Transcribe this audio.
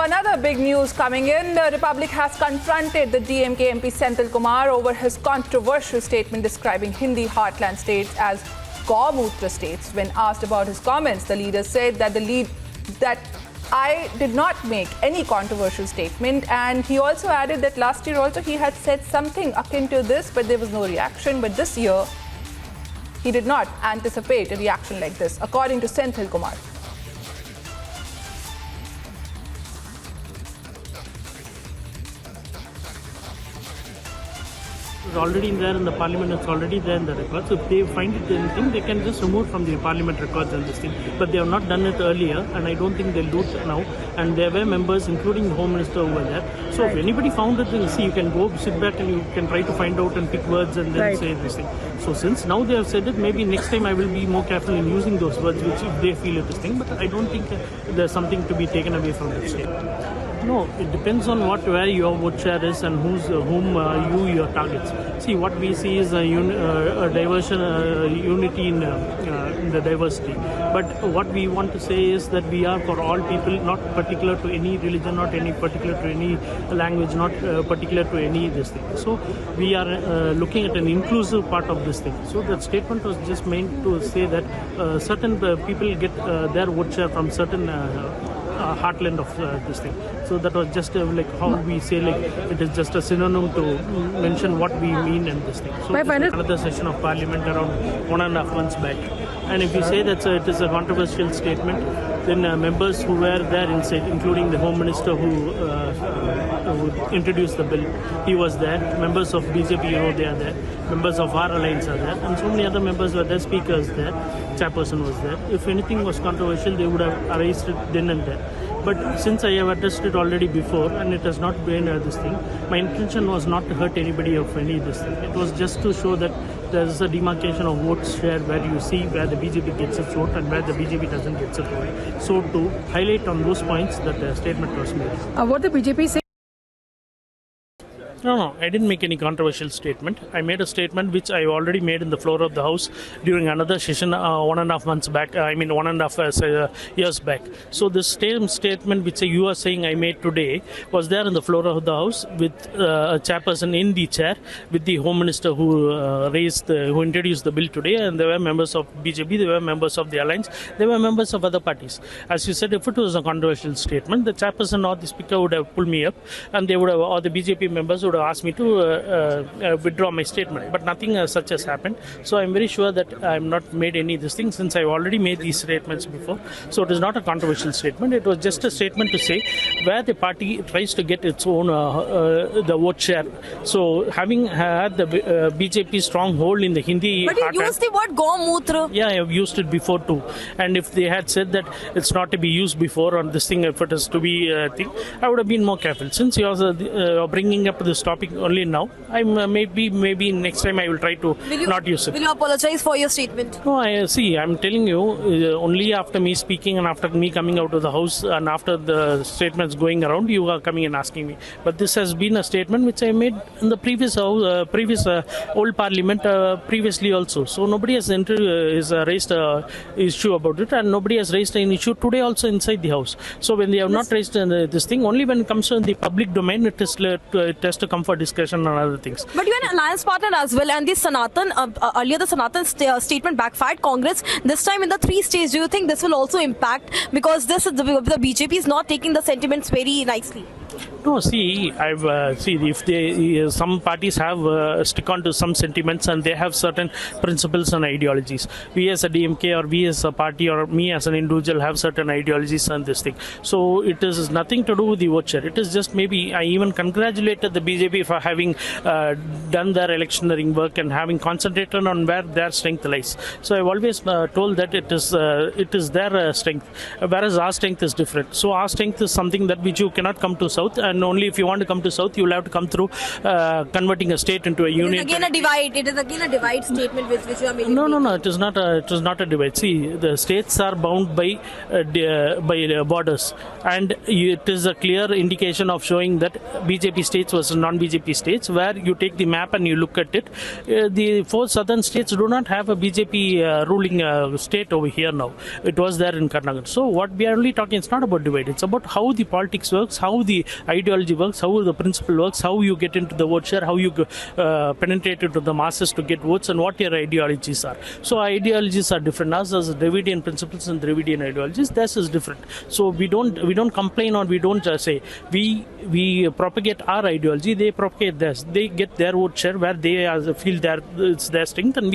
another big news coming in. The Republic has confronted the DMK MP Senthil Kumar over his controversial statement describing Hindi heartland states as Gaumutra states. When asked about his comments, the leader said that I did not make any controversial statement, and he also added that last year also he had said something akin to this, but there was no reaction. But this year, he did not anticipate a reaction like this, according to Senthil Kumar. It's already there in the parliament, it's already there in the records. If they find it anything, they can just remove from the parliament records and this thing. But they have not done it earlier, and I don't think they'll do it now. And there were members, including the Home Minister, who were there. So if anybody found it, then see, you can go sit back and you can try to find out and pick words and then say this thing. So since now they have said it, maybe next time I will be more careful in using those words, which if they feel it is thing. But I don't think there's something to be taken away from this statement. No, it depends on where your vote share is and whom your targets. See, what we see is a diversion, unity in the diversity. But what we want to say is that we are for all people, not particular to any religion, not any particular to any language, not particular to any this thing. So we are looking at an inclusive part of this thing. So that statement was just meant to say that certain people get their vote share from certain heartland of this thing. So that was just like how we say, like it is just a synonym to mention what we mean in this thing. So another session of parliament around 1.5 months back, and if you say that it is a controversial statement, then members who were there inside, including the Home Minister who introduced the bill, he was there. Members of BJP, they are there. Members of our alliance are there, and so many other members were there. Speakers there, chairperson was there. If anything was controversial, they would have raised it then and there. But since I have addressed it already before and it has not been this thing, my intention was not to hurt anybody of any this thing. It was just to show that there is a demarcation of votes share where you see where the BJP gets its vote and where the BJP doesn't get its vote. So to highlight on those points that the statement was made. What the BJP say? No, I didn't make any controversial statement. I made a statement which I already made in the floor of the House during another session 1.5 months back, 1.5 years back. So the same statement which you are saying I made today was there in the floor of the House with a chairperson in the chair, with the Home Minister who introduced the bill today, and there were members of BJP, there were members of the Alliance, there were members of other parties. As you said, if it was a controversial statement, the chairperson or the speaker would have pulled me up, and they would have, or the BJP members would have asked me to withdraw my statement, but nothing such has happened. So I'm very sure that I'm not made any this thing, since I've already made these statements before. So it is not a controversial statement. It was just a statement to say where the party tries to get its own the vote share. So having had the BJP stronghold in the Hindi, but you used the word Gaumutra. Yeah, I have used it before too. And if they had said that it's not to be used before on this thing, if it is to be thing, I would have been more careful. Since you are bringing up this topic only now, I'm maybe next time I will try to not use it. Will you apologize for your statement? No, I'm telling you, only after me speaking and after me coming out of the House and after the statements going around, you are coming and asking me. But this has been a statement which I made in the previous old Parliament previously also. So nobody has raised an issue about it, and nobody has raised an issue today also inside the House. So when they have not raised this thing, only when it comes to the public domain, it has to come for discussion and other things. But you're an alliance partner as well, and the Sanatan, earlier the Sanatan statement backfired Congress. This time in the 3 states, do you think this will also impact, because the BJP is not taking the sentiments very nicely? No, see, if some parties have stick on to some sentiments and they have certain principles and ideologies. We as a DMK or we as a party or me as an individual have certain ideologies and this thing. So it is nothing to do with the vote share. It is just maybe I even congratulated the BJP for having done their electioneering work and having concentrated on where their strength lies. So I've always told that it is their strength, whereas our strength is different. So our strength is something that which you cannot come to South south, and only if you want to come to south, you will have to come through converting a state into a It union. is again a divide. It is again a divide statement which you are making. No. It is not a divide. See, the states are bound by borders, and it is a clear indication of showing that BJP states versus non-BJP states. Where you take the map and you look at it, the four southern states do not have a BJP ruling state over here now. It was there in Karnataka. So what we are only talking, it's not about divide. It's about how the politics works, how the ideology works, how the principle works, how you get into the vote share, how you penetrate into the masses to get votes, and what your ideologies are. So ideologies are different. Us as Dravidian principles and Dravidian ideologies, this is different. So we don't complain, or we don't say we propagate our ideology. They propagate theirs. They get their vote share where they feel it's their strength, and we